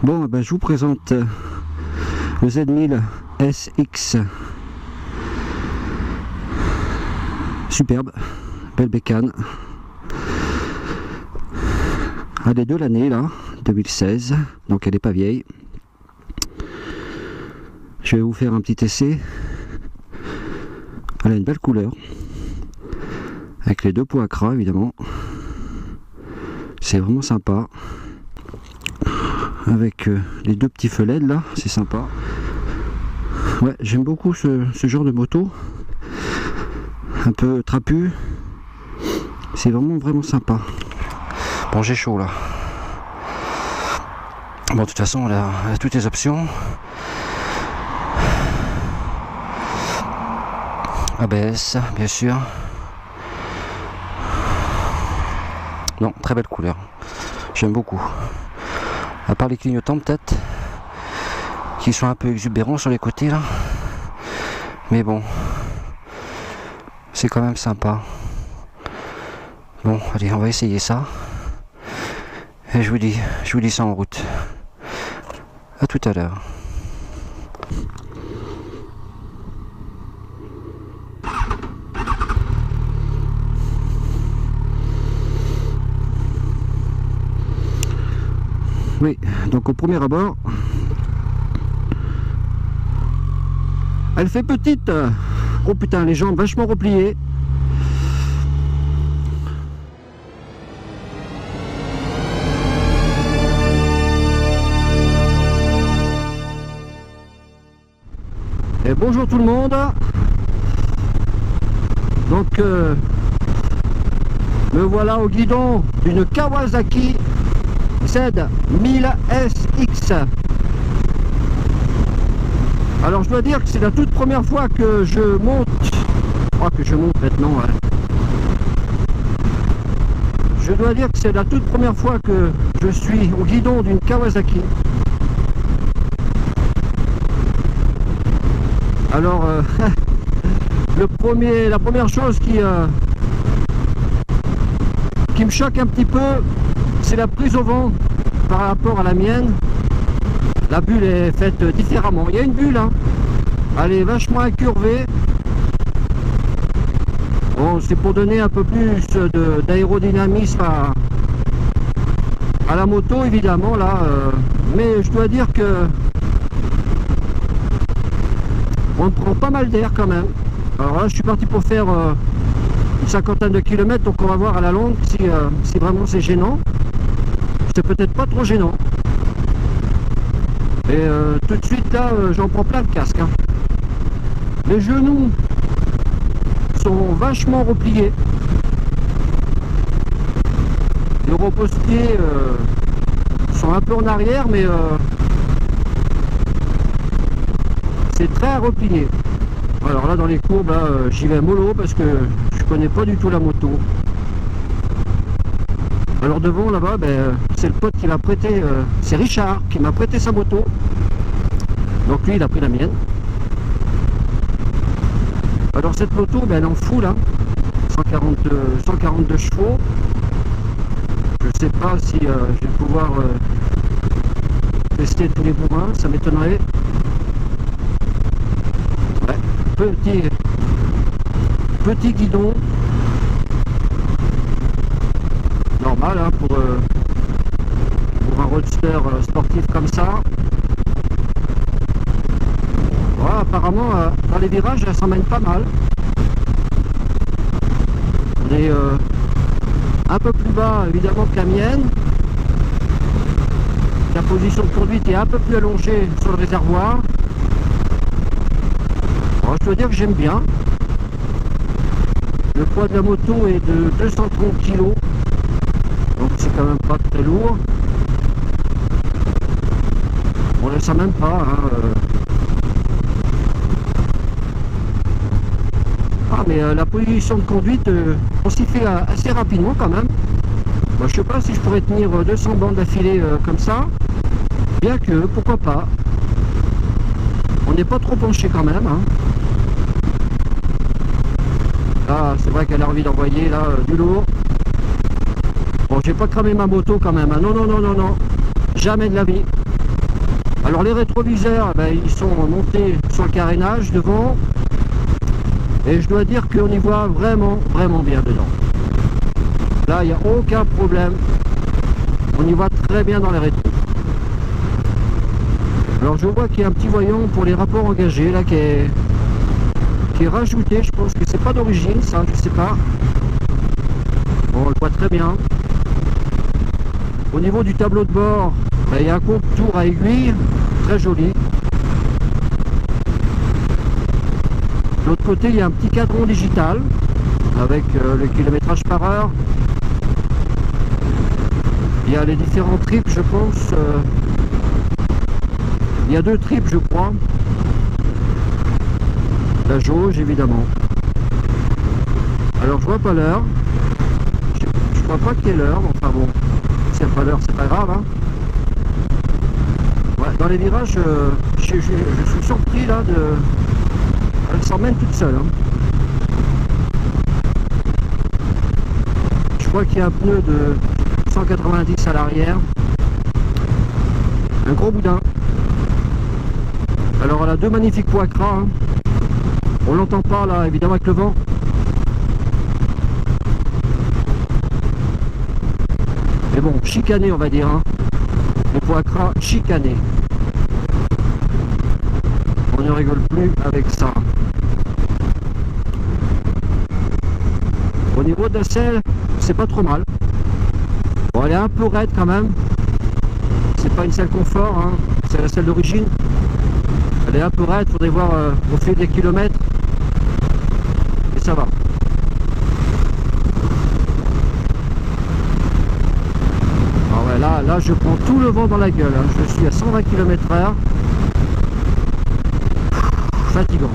Bon, ben, je vous présente le Z1000 SX. Superbe, belle bécane. Elle est de l'année là, 2016, donc elle n'est pas vieille. Je vais vous faire un petit essai. Elle a une belle couleur, avec les deux pots à cras évidemment. C'est vraiment sympa. Avec les deux petits feux LED là, c'est sympa. Ouais, j'aime beaucoup ce genre de moto. Un peu trapu. C'est vraiment sympa. Bon, j'ai chaud là. Bon, de toute façon, elle a toutes les options. ABS, bien sûr. Non, très belle couleur. J'aime beaucoup. À part les clignotants peut-être, qui sont un peu exubérants sur les côtés là. Mais bon, c'est quand même sympa. Bon, allez, on va essayer ça. Et je vous dis ça en route. À tout à l'heure. Oui, donc au premier abord, elle fait petite. Oh putain, les jambes vachement repliées. Et bonjour tout le monde. Donc me voilà au guidon d'une Kawasaki Z1000 SX. Alors je dois dire que c'est la toute première fois que je monte. Maintenant. Ouais. Je dois dire que c'est la toute première fois que je suis au guidon d'une Kawasaki. Alors la première chose qui me choque un petit peu, c'est la prise au vent par rapport à la mienne. La bulle est faite différemment. Il y a une bulle, hein. Elle est vachement incurvée. Bon, c'est pour donner un peu plus d'aérodynamisme à la moto, évidemment, là. Mais je dois dire que on prend pas mal d'air quand même. Alors là, je suis parti pour faire une cinquantaine de kilomètres, donc on va voir à la longue si vraiment c'est gênant. C'est peut-être pas trop gênant. Et tout de suite là, j'en prends plein le casque. Hein. Les genoux sont vachement repliés. Les repose-pieds sont un peu en arrière, mais c'est très replié. Alors là, dans les courbes, j'y vais mollo parce que je connais pas du tout la moto. Alors devant là-bas, c'est le pote qui m'a prêté, c'est Richard qui m'a prêté sa moto. Donc lui il a pris la mienne. Alors cette moto, elle est en full, hein, 142 chevaux. Je sais pas si je vais pouvoir tester tous les bourrins, ça m'étonnerait. Ouais, petit guidon. Normal hein, pour un roadster sportif comme ça. Voilà, apparemment dans les virages elle s'emmène pas mal. On est un peu plus bas évidemment que la mienne. La position de conduite est un peu plus allongée sur le réservoir. Alors, je dois dire que j'aime bien. Le poids de la moto est de 230 kg. Donc c'est quand même pas très lourd. On ne le sait même pas. Hein, Ah mais la position de conduite, on s'y fait assez rapidement quand même. Bon, je sais pas si je pourrais tenir 200 bandes d'affilée comme ça. Bien que, pourquoi pas. On n'est pas trop penché quand même. Hein. Là, c'est vrai qu'elle a envie d'envoyer là du lourd. Bon, j'ai pas cramé ma moto quand même. Hein. Non. Jamais de la vie. Alors les rétroviseurs, ben, ils sont montés sur le carénage devant. Et je dois dire qu'on y voit vraiment bien dedans. Là, il n'y a aucun problème. On y voit très bien dans les rétros. Alors je vois qu'il y a un petit voyant pour les rapports engagés là qui est rajouté. Je pense que c'est pas d'origine, ça, je sais pas. Bon, on le voit très bien. Au niveau du tableau de bord, ben, il y a un contour à aiguille, très joli. De l'autre côté, il y a un petit cadran digital avec le kilométrage par heure. Il y a les différents trips, je pense. Il y a 2 trips, je crois. La jauge, évidemment. Alors, je vois pas l'heure. Je crois pas qu'il y ait l'heure. Enfin bon, c'est pas l'heure, c'est pas grave. Hein. Ouais, dans les virages, je suis surpris là de... Elle s'emmène toute seule. Hein. Je crois qu'il y a un pneu de 190 à l'arrière. Un gros boudin. Alors elle a 2 magnifiques poids gras. Hein. On l'entend pas là, évidemment, avec le vent. Mais bon, chicané on va dire. Hein. Le poids gras chicané. On ne rigole plus avec ça. Au niveau de la selle, c'est pas trop mal. Bon, elle est un peu raide quand même. C'est pas une selle confort, hein. C'est la selle d'origine. Elle est un peu raide, faudrait voir au fil des kilomètres. Et ça va. Ah ouais, là je prends tout le vent dans la gueule. Hein. Je suis à 120 km/h. Fatigant.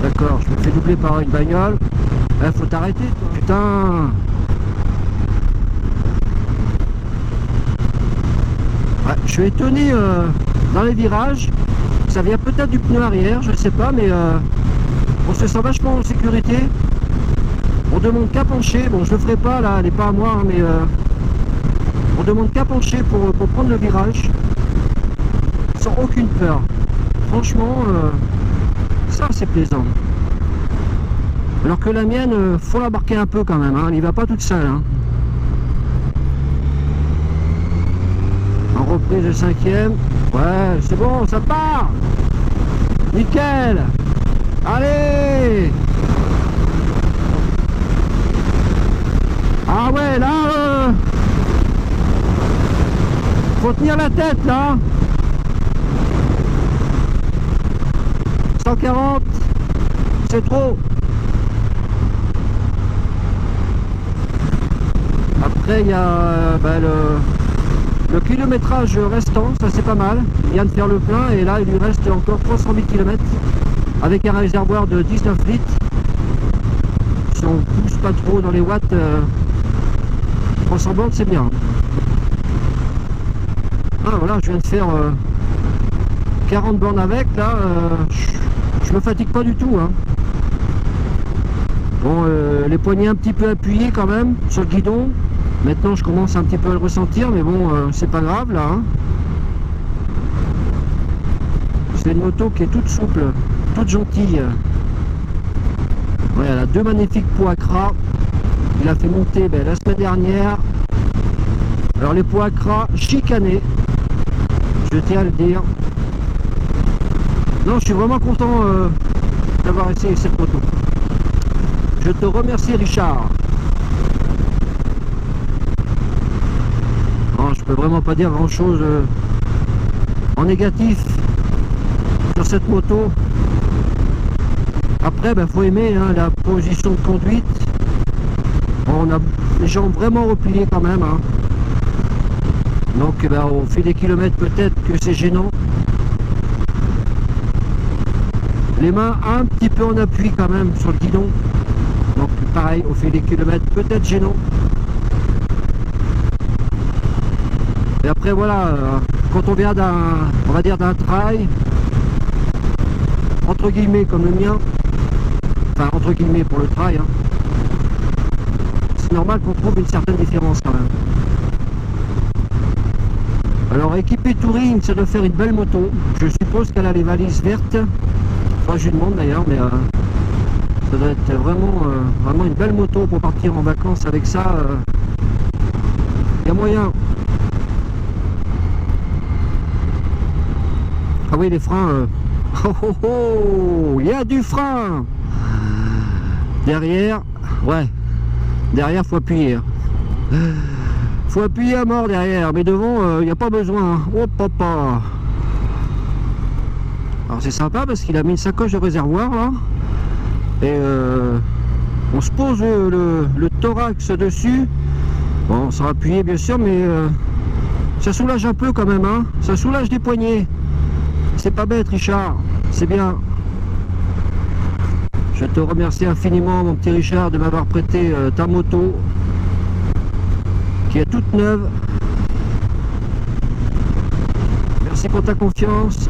D'accord, je me fais doubler par une bagnole. Faut t'arrêter, toi. Putain. Ouais, je suis étonné dans les virages. Ça vient peut-être du pneu arrière, je sais pas, mais on se sent vachement en sécurité. On demande qu'à pencher. Bon, je le ferai pas là, elle n'est pas à moi, hein, mais on demande qu'à pencher pour prendre le virage sans aucune peur. Franchement, ça c'est plaisant. Alors que la mienne, faut l'embarquer un peu quand même, hein, elle n'y va pas toute seule. Hein. En reprise de 5e, ouais, c'est bon, ça part. Nickel. Allez. Ah ouais, là, faut tenir la tête là. 140, c'est trop. Après il y a le kilométrage restant, ça c'est pas mal. Il vient de faire le plein et là il lui reste encore 300 000 km avec un réservoir de 19 litres. Si on pousse pas trop dans les watts, 300 bornes c'est bien. Ah voilà, je viens de faire 40 bornes avec, là, je me fatigue pas du tout. Hein. Bon, les poignets un petit peu appuyés quand même sur le guidon. Maintenant je commence un petit peu à le ressentir, mais bon, c'est pas grave là. Hein. C'est une moto qui est toute souple, toute gentille. Ouais, elle a 2 magnifiques poids gras. Il a fait monter la semaine dernière. Alors les poids gras chicanés, je tiens à le dire. Non, je suis vraiment content d'avoir essayé cette moto. Je te remercie, Richard. Non, je peux vraiment pas dire grand chose en négatif sur cette moto. Après, faut aimer hein, la position de conduite. Bon, on a les jambes vraiment repliées quand même. Hein. Donc au fil des kilomètres, peut-être que c'est gênant. Les mains un petit peu en appui quand même sur le guidon. Donc pareil, au fil des kilomètres, peut-être gênant. Et après voilà, quand on vient on va dire d'un trail, entre guillemets comme le mien, enfin entre guillemets pour le trail, hein, c'est normal qu'on trouve une certaine différence quand même. Alors équipée touring, ça doit faire une belle moto. Je suppose qu'elle a les valises vertes. Enfin, je lui demande d'ailleurs, mais ça doit être vraiment une belle moto pour partir en vacances avec ça. Il y a moyen. Ah oui, les freins. Oh oh oh, il y a du frein. Derrière, ouais. Derrière, faut appuyer. Faut appuyer à mort derrière, mais devant, il n'y a pas besoin. Oh papa. Alors c'est sympa parce qu'il a mis une sacoche de réservoir là. Et on se pose le thorax dessus. Bon, ça va appuyer bien sûr, mais ça soulage un peu quand même, hein. Ça soulage les poignets. C'est pas bête, Richard. C'est bien. Je te remercie infiniment, mon petit Richard, de m'avoir prêté ta moto, qui est toute neuve. Merci pour ta confiance.